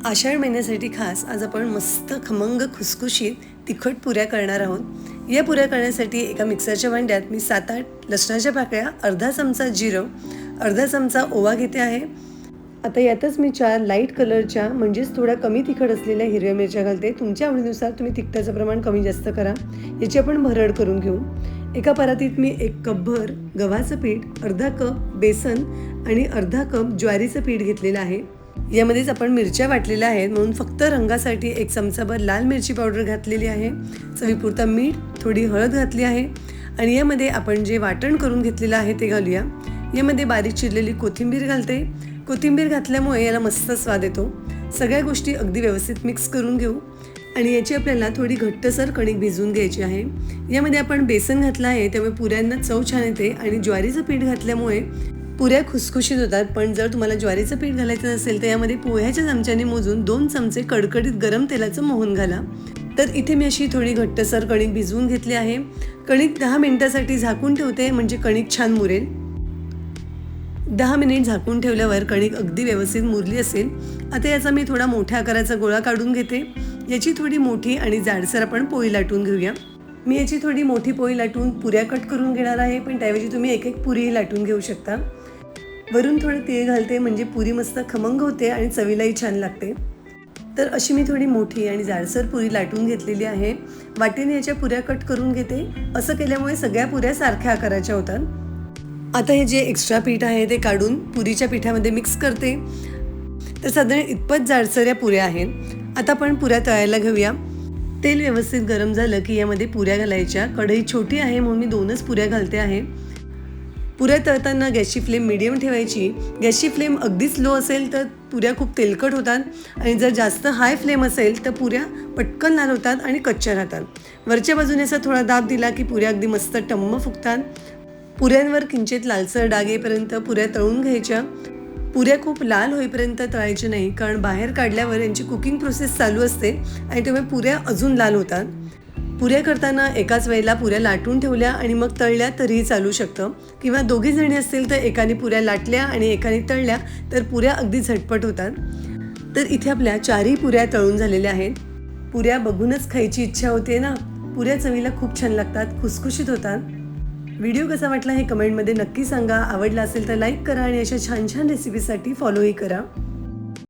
आषाढ महिन्यासाठी खास आज आपण मस्त खमंग खुसखुशीत तिखट पुऱ्या करणार आहोत। या पुऱ्या करण्यासाठी एका मिक्सरच्या भांड्यात मी 7-8 लसणाच्या पाकळ्या, अर्धा चमचा जिरं, अर्धा चमचा ओवा घेते आहे। आता यातच मी 4 लाईट कलरच्या म्हणजेच थोड्या कमी तिखट असलेल्या हिरव्या मिरच्या घालते। तुमच्या आवडीनुसार तुम्ही तिखटाचं प्रमाण कमी जास्त करा। याची आपण भरड करून घेऊ। एका परातीत मी 1 कपभर गव्हाचं पीठ, अर्धा कप बेसन आणि अर्धा कप ज्वारीचं पीठ घेतलेलं आहे। यामध्येच आपण मिरच्या वाटलेल्या आहेत म्हणून फक्त रंगासाठी 1 चमचाभर लाल मिरची पावडर घातलेली आहे। चवीपुरता मीठ, थोडी हळद घातली आहे आणि यामध्ये आपण जे वाटण करून घेतलेलं आहे ते घालूया। यामध्ये बारीक चिरलेली कोथिंबीर घालते। कोथिंबीर घातल्यामुळे याला मस्त स्वाद येतो। सगळ्या गोष्टी अगदी व्यवस्थित मिक्स करून घेऊ आणि याची आपल्याला थोडी घट्टसर कणिक भिजवून घ्यायची आहे। यामध्ये आपण बेसन घातलं आहे त्यामुळे पुऱ्यांना चव छान येते आणि ज्वारीचं पीठ घातल्यामुळे पुऱ्या खुसखुशीत होतात। पण जर तुम्हाला ज्वारीचं पीठ घालायचं नसेल तर यामध्ये पोह्याच्या चमच्याने मोजून 2 चमचे कडकडीत गरम तेलाचं मोहन घाला। तर इथे मी अशी थोडी घट्टसर कणिक भिजवून घेतली आहे। कणिक 10 मिनिटांसाठी झाकून ठेवते म्हणजे कणिक छान मुरेल। 10 मिनिट झाकून ठेवल्यावर कणिक अगदी व्यवस्थित मुरली असेल। आता याचा मी थोडा मोठ्या आकाराचा गोळा काढून घेते। याची थोडी मोठी आणि जाडसर आपण पोळी लाटून घेऊया। मी याची थोडी मोठी पोळी लाटून पुऱ्या कट करून घेणार आहे, पण त्याऐवजी तुम्ही एक पुरीही लाटून घेऊ शकता। वरून थोडं तेल घालते म्हणजे पुरी मस्त खमंग होते आणि चवीलाही छान लागते। तर अशी मी थोडी मोठी आणि जाडसर पुरी लाटून घेतलेली आहे। वाटीने याच्या पुऱ्या कट करून घेते। असं केल्यामुळे सगळ्या पुऱ्या सारख्या आकाराच्या होतात। आता हे जे एक्स्ट्रा पीठ आहे ते काढून पुरीच्या पिठामध्ये मिक्स करते। तर साधारण इतपत जाडसर या पुऱ्या आहेत। आता आपण पुऱ्या तळायला घेऊया। तेल व्यवस्थित गरम झालं की यामध्ये पुऱ्या घालायच्या। कढई छोटी आहे म्हणून मी 2च पुऱ्या घालते आहे। पुऱ्या तळताना गॅसची फ्लेम मीडियम ठेवायची। गॅसची फ्लेम अगदीच लो असेल तर पुऱ्या खूप तेलकट होतात आणि जर जास्त हाय फ्लेम असेल तर पुऱ्या पटकन लाल होतात आणि कच्च्या राहतात। वरच्या बाजूने असा थोडा दाब दिला की पुऱ्या अगदी मस्त टम्म फुगतात। पुऱ्यांवर किंचित लालसर डाग येईपर्यंत पुऱ्या तळून घ्यायच्या। पुऱ्या खूप लाल होईपर्यंत तळायच्या नाही, कारण बाहेर काढल्यावर यांची कुकिंग प्रोसेस चालू असते आणि त्यामुळे पुऱ्या अजून लाल होतात। पुऱ्या करताना एकाच वेळेला पुऱ्या लाटून ठेवल्या आणि मग तळल्या तरीही चालू शकतं, किंवा दोघी जणी असतील तर एकाने पुऱ्या लाटल्या आणि एकाने तळल्या तर पुऱ्या अगदी झटपट होतात। तर इथे आपल्या 4ही पुऱ्या तळून झालेल्या आहेत। पुऱ्या बघूनच खायची इच्छा होते ना। पुऱ्या चवीला खूप छान लागतात, खुसखुशीत होतात। व्हिडिओ कसा वाटला हे कमेंटमध्ये नक्की सांगा। आवडला असेल तर लाईक करा आणि अशा छान छान रेसिपीसाठी फॉलोही करा।